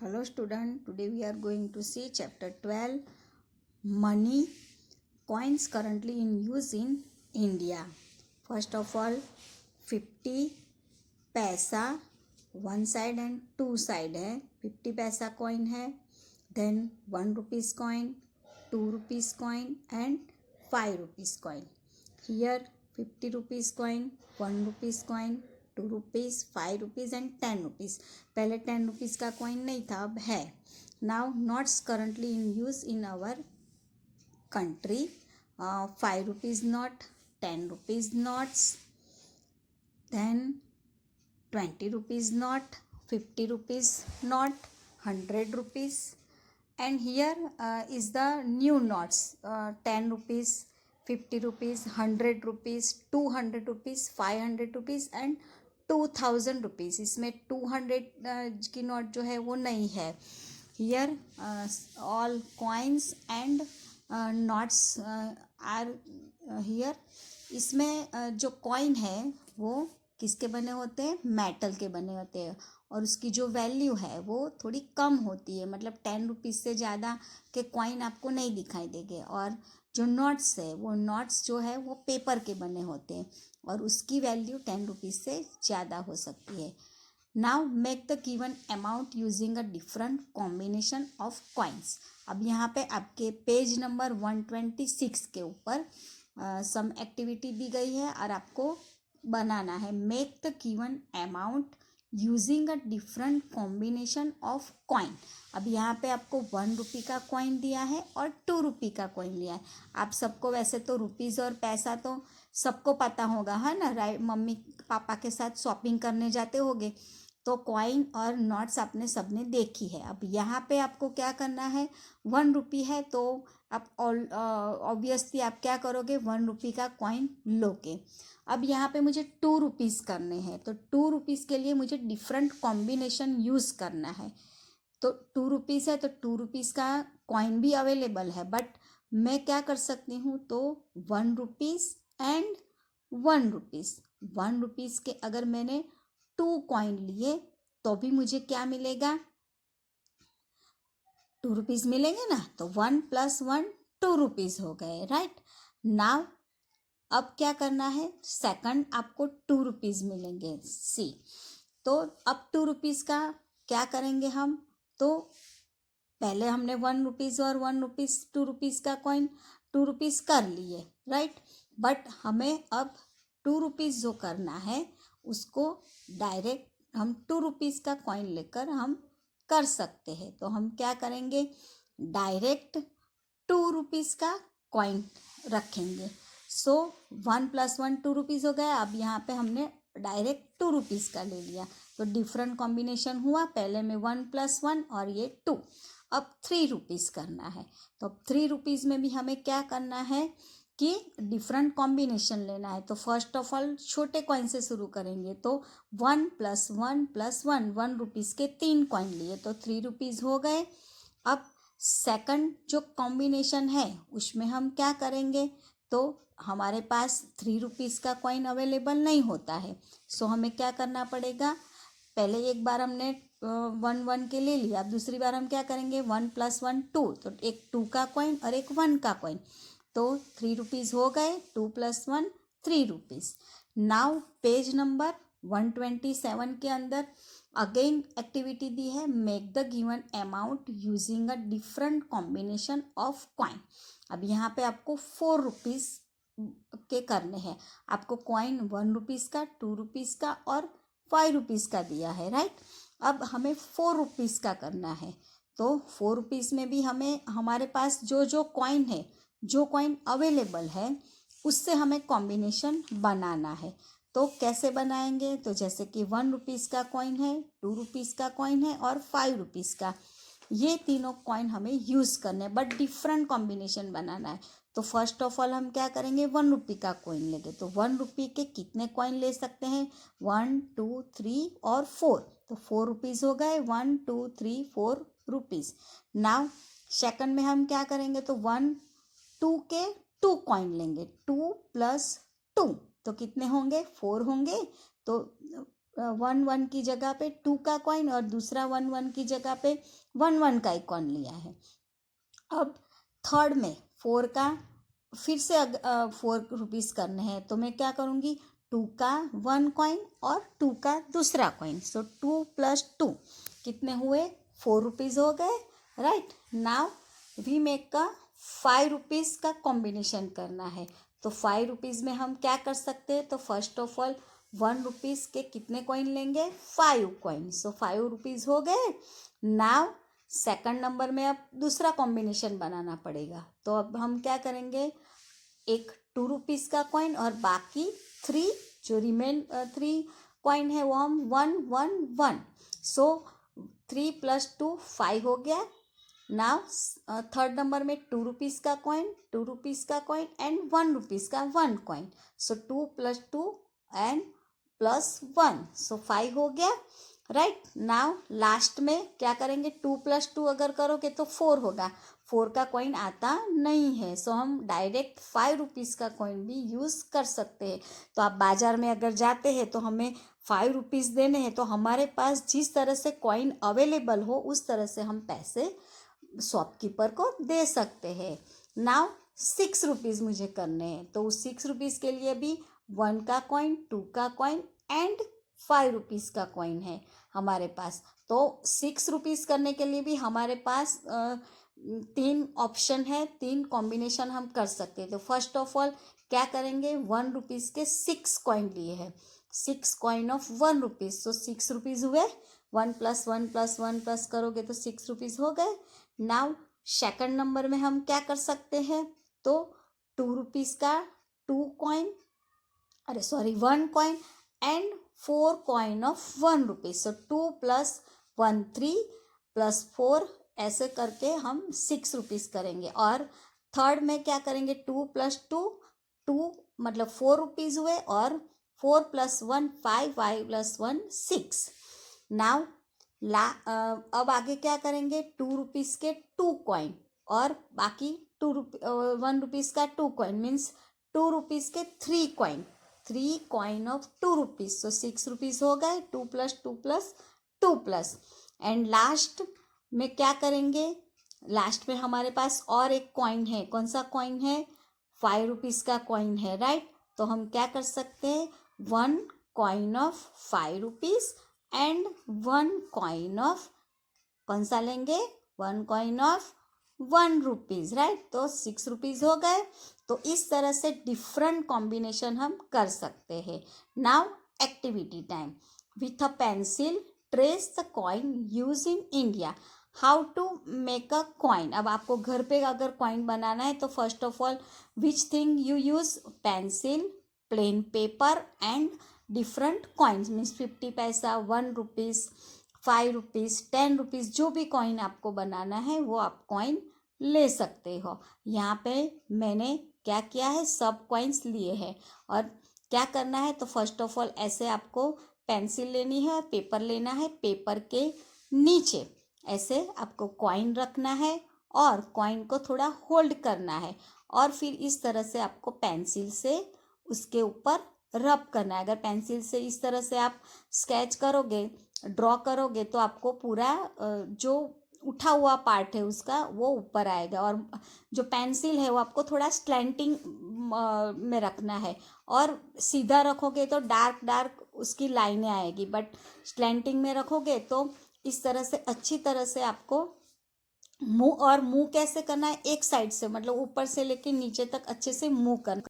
Hello student, today we are going to see chapter 12 money coins currently in use in India. First of all 50 पैसा one side and two side है. 50 पैसा coin है, then 1 rupees coin, 2 rupees coin and 5 rupees coin. Here 50 rupees coin, 1 rupees coin, 2 rupees, 5 rupees and 10 rupees. पहले 10 rupees का coin नहीं था, अब है. Now notes currently in use in our country. 5 rupees note, 10 rupees notes, then 20 rupees note, 50 rupees note, 100 rupees, and here is the new notes. 10 rupees, 50 rupees, 100 rupees, 200 rupees, 500 rupees and 2000 rupees. इसमें 200 की note जो है वो नहीं है. Here all coins and notes are here. इसमें जो coin है वो किसके बने होते हैं? मेटल के बने होते हैं और उसकी जो वैल्यू है वो थोड़ी कम होती है. मतलब 10 रुपीज़ से ज़्यादा के कॉइन आपको नहीं दिखाई देंगे. और जो नोट्स है वो नोट्स जो है वो पेपर के बने होते हैं और उसकी वैल्यू 10 रुपीज़ से ज़्यादा हो सकती है. Now make the given amount using a different combination of coins. अब यहाँ पे आपके पेज नंबर 126 के ऊपर सम एक्टिविटी दी गई है और आपको बनाना है. Make the given amount using a different combination of coin. अब यहाँ पे आपको 1 रुपी का कॉइन दिया है और 2 रुपी का कॉइन दिया है. आप सबको वैसे तो रुपीज़ और पैसा तो सबको पता होगा, है ना? राइट, मम्मी पापा के साथ शॉपिंग करने जाते होगे तो कॉइन और नोट्स आपने सबने देखी है. अब यहाँ पे आपको क्या करना है? 1 रुपी है तो आप ऑब्वियसली आप क्या करोगे? 1 रुपी का कॉइन लोगे. अब यहाँ पे मुझे 2 रुपीज़ करने हैं तो 2 रुपीज़ के लिए मुझे डिफरेंट कॉम्बिनेशन यूज़ करना है. तो 2 रुपीज़ है तो 2 रुपीज़ का कॉइन भी अवेलेबल है, बट मैं क्या कर सकती हूँ? तो 1 रुपीज़ एंड 1 रुपीज़. 1 रुपीज़ के अगर मैंने 2 कॉइन लिए तो भी मुझे क्या मिलेगा? 2 रुपीज़ मिलेंगे ना. तो 1 + 1 2 रुपीज़ हो गए. राइट नाउ अब क्या करना है? सेकंड आपको 2 रुपीज़ मिलेंगे. सी, तो अब 2 रुपीज़ का क्या करेंगे हम? तो पहले हमने 1 रुपीज़ और 1 रुपीज़ 2 रुपीज़ का कॉइन 2 रुपीज़ कर लिए, राइट. बट हमें अब 2 रुपीज़ जो करना है उसको डायरेक्ट हम 2 रुपीज़ का कॉइन लेकर हम कर सकते हैं. तो हम क्या करेंगे? डायरेक्ट 2 रुपीज़ का कॉइन रखेंगे. सो 1 + 1 2 रुपीज़ हो गया. अब यहाँ पे हमने डायरेक्ट 2 रुपीज़ का ले लिया तो डिफरेंट कॉम्बिनेशन हुआ. पहले में 1 + 1 और ये 2. अब 3 रुपीज़ करना है. तो 3 रुपीज़ में भी हमें क्या करना है कि डिफरेंट कॉम्बिनेशन लेना है. तो फर्स्ट ऑफ ऑल छोटे कॉइन से शुरू करेंगे. तो 1 + 1 + 1 1 रुपीज़ के 3 कॉइन लिए तो 3 रुपीज़ हो गए. अब सेकंड जो कॉम्बिनेशन है उसमें हम क्या करेंगे? तो हमारे पास 3 रुपीज़ का कॉइन अवेलेबल नहीं होता है. सो हमें क्या करना पड़ेगा? पहले एक बार हमने 1 के ले लिया. अब दूसरी बार हम क्या करेंगे? 1 + 1 2. तो एक 2 का कॉइन और एक 1 का कॉइन. तो 3 रुपीज़ हो गए. 2 + 1 3 रुपीज़. नाउ पेज नंबर 127 के अंदर अगेन एक्टिविटी दी है. Make the given amount using a different combination of coin. अब यहाँ पे आपको 4 रुपीज़ के करने हैं. आपको कॉइन 1 रुपीज़ का, 2 रुपीज़ का और 5 रुपीज़ का दिया है, राइट. अब हमें 4 रुपीज़ का करना है. तो 4 रुपीज़ में भी हमें हमारे पास जो जो कॉइन है, जो कॉइन अवेलेबल है उससे हमें कॉम्बिनेशन बनाना है. तो कैसे बनाएंगे? तो जैसे कि 1 रुपीज़ का कॉइन है, 2 रुपीज़ का कॉइन है और 5 रुपीज़ का. ये तीनों कॉइन हमें यूज़ करने हैं बट डिफरेंट कॉम्बिनेशन बनाना है. तो फर्स्ट ऑफ ऑल हम क्या करेंगे? 1 रुपी का कॉइन लेंगे. तो 1 रुपी के कितने कॉइन ले सकते हैं? 1 2 3 और 4. तो 4 रुपीज़ हो गए. 1 2 3 4 रुपीज़. नाउ सेकंड में हम क्या करेंगे? तो 1 2 के 2 कॉइन लेंगे. 2 + 2 तो कितने होंगे? 4 होंगे. तो 1 1 की जगह पे 2 का कॉइन और दूसरा 1 1 की जगह पे 1 1 का एक कॉइन लिया है। अब थर्ड में 4 का फिर से 4 रुपीज़ करने हैं तो मैं क्या करूँगी, 2 का 1 कॉइन और 2 का दूसरा कॉइन, सो 2 + 2 कितने हुए, 4 रुपीज़ हो गए, राइट। नाउ वी मेक का 5 रुपीज़ का कॉम्बिनेशन करना है। तो 5 रुपीज़ में हम क्या कर सकते हैं, तो फर्स्ट ऑफ ऑल 1 रुपीज़ के कितने कॉइन लेंगे, 5 कॉइन, सो 5 रुपीज़ हो गए। नाउ सेकंड नंबर में अब दूसरा कॉम्बिनेशन बनाना पड़ेगा। तो अब हम क्या करेंगे, एक 2 रुपीज़ का कॉइन और बाकी 3 जो रिमेन 3 कॉइन है वो हम 1 1 1, सो 3 + 2 5 हो गया। नाउ थर्ड नंबर में 2 रुपीज़ का कॉइन, 2 रुपीज़ का कॉइन एंड 1 रुपीज़ का 1 कॉइन, सो 2 + 2 एंड +1, सो 5 हो गया, राइट। नाउ लास्ट में क्या करेंगे, 2 + 2 अगर करोगे तो 4 होगा, 4 का कॉइन आता नहीं है, सो हम डायरेक्ट 5 रुपीज़ का कॉइन भी यूज़ कर सकते हैं। तो आप बाज़ार में अगर जाते हैं तो हमें 5 रुपीज़ देने हैं, तो हमारे पास जिस तरह से कॉइन अवेलेबल हो उस तरह से हम पैसे शॉपकीपर को दे सकते हैं। नाउ 6 रुपीज़ मुझे करने हैं, तो उस 6 रुपीज़ के लिए भी 1 का कॉइन, 2 का कॉइन एंड 5 रुपीज़ का कॉइन है हमारे पास। तो 6 रुपीज़ करने के लिए भी हमारे पास 3 ऑप्शन है, 3 कॉम्बिनेशन हम कर सकते हैं। तो फर्स्ट ऑफ ऑल क्या करेंगे, 1 रुपीज़ के 6 कॉइन लिए हैं, 6 coin of 1 rupees, so 6 rupees हुए, 1 + 1 + 1 प्लस करोगे तो 6 रुपीज़ हो गए। नाउ सेकंड नंबर में हम क्या कर सकते हैं, तो 2 रुपीज़ का 2 coin, 1 coin and 4 coin of 1 rupees, सो 2 + 1 3 + 4 ऐसे करके हम 6 रुपीज़ करेंगे। और थर्ड में क्या करेंगे, 2 + 2 2 मतलब 4 रुपीज़ हुए और 4 + 1 5 5 + 1 6। नाउ अब आगे क्या करेंगे, 2 रुपीज़ के 2 कॉइन और बाकी 1 रुपीज़ का 2 कॉइन मीन्स 2 रुपीज़ के 3 coin, 3 coin of 2 rupees, so 6 rupees हो गए, 2 + 2 + 2 प्लस। एंड लास्ट में क्या करेंगे, लास्ट में हमारे पास और एक कॉइन है, कौन सा कॉइन है, 5 रुपीज़ का कॉइन है, राइट। तो हम क्या कर सकते हैं, 1 coin of 5 rupees and 1 coin of, कौन सा लेंगे, 1 कॉइन ऑफ 1 रुपीज़, राइट। तो 6 रुपीज़ हो गए। तो इस तरह से डिफरेंट कॉम्बिनेशन हम कर सकते हैं। Now activity time, with a pencil trace the coin use in India, how to make a coin. अब आपको घर पे अगर कॉइन बनाना है तो first of all which thing you use, pencil, plain paper and different coins means 50 paisa, 1 rupees, 5 rupees, 10 rupees, जो भी कॉइन आपको बनाना है वो आप कॉइन ले सकते हो। यहाँ पे मैंने क्या किया है, सब कॉइन्स लिए हैं। और क्या करना है, तो फर्स्ट ऑफ ऑल ऐसे आपको पेंसिल लेनी है और पेपर लेना है, पेपर के नीचे ऐसे आपको कॉइन रखना है और कॉइन को थोड़ा होल्ड करना है और फिर इस तरह से आपको पेंसिल से उसके ऊपर रब करना है। अगर पेंसिल से इस तरह से आप स्केच करोगे, ड्रॉ करोगे तो आपको पूरा जो उठा हुआ पार्ट है उसका वो ऊपर आएगा और जो पेंसिल है वो आपको थोड़ा स्लैंटिंग में रखना है। और सीधा रखोगे तो डार्क डार्क उसकी लाइनें आएगी, बट स्लैंटिंग में रखोगे तो इस तरह से अच्छी तरह से आपको मुंह, और मुंह कैसे करना है, एक साइड से मतलब ऊपर से लेके नीचे तक अच्छे से मुंह करना।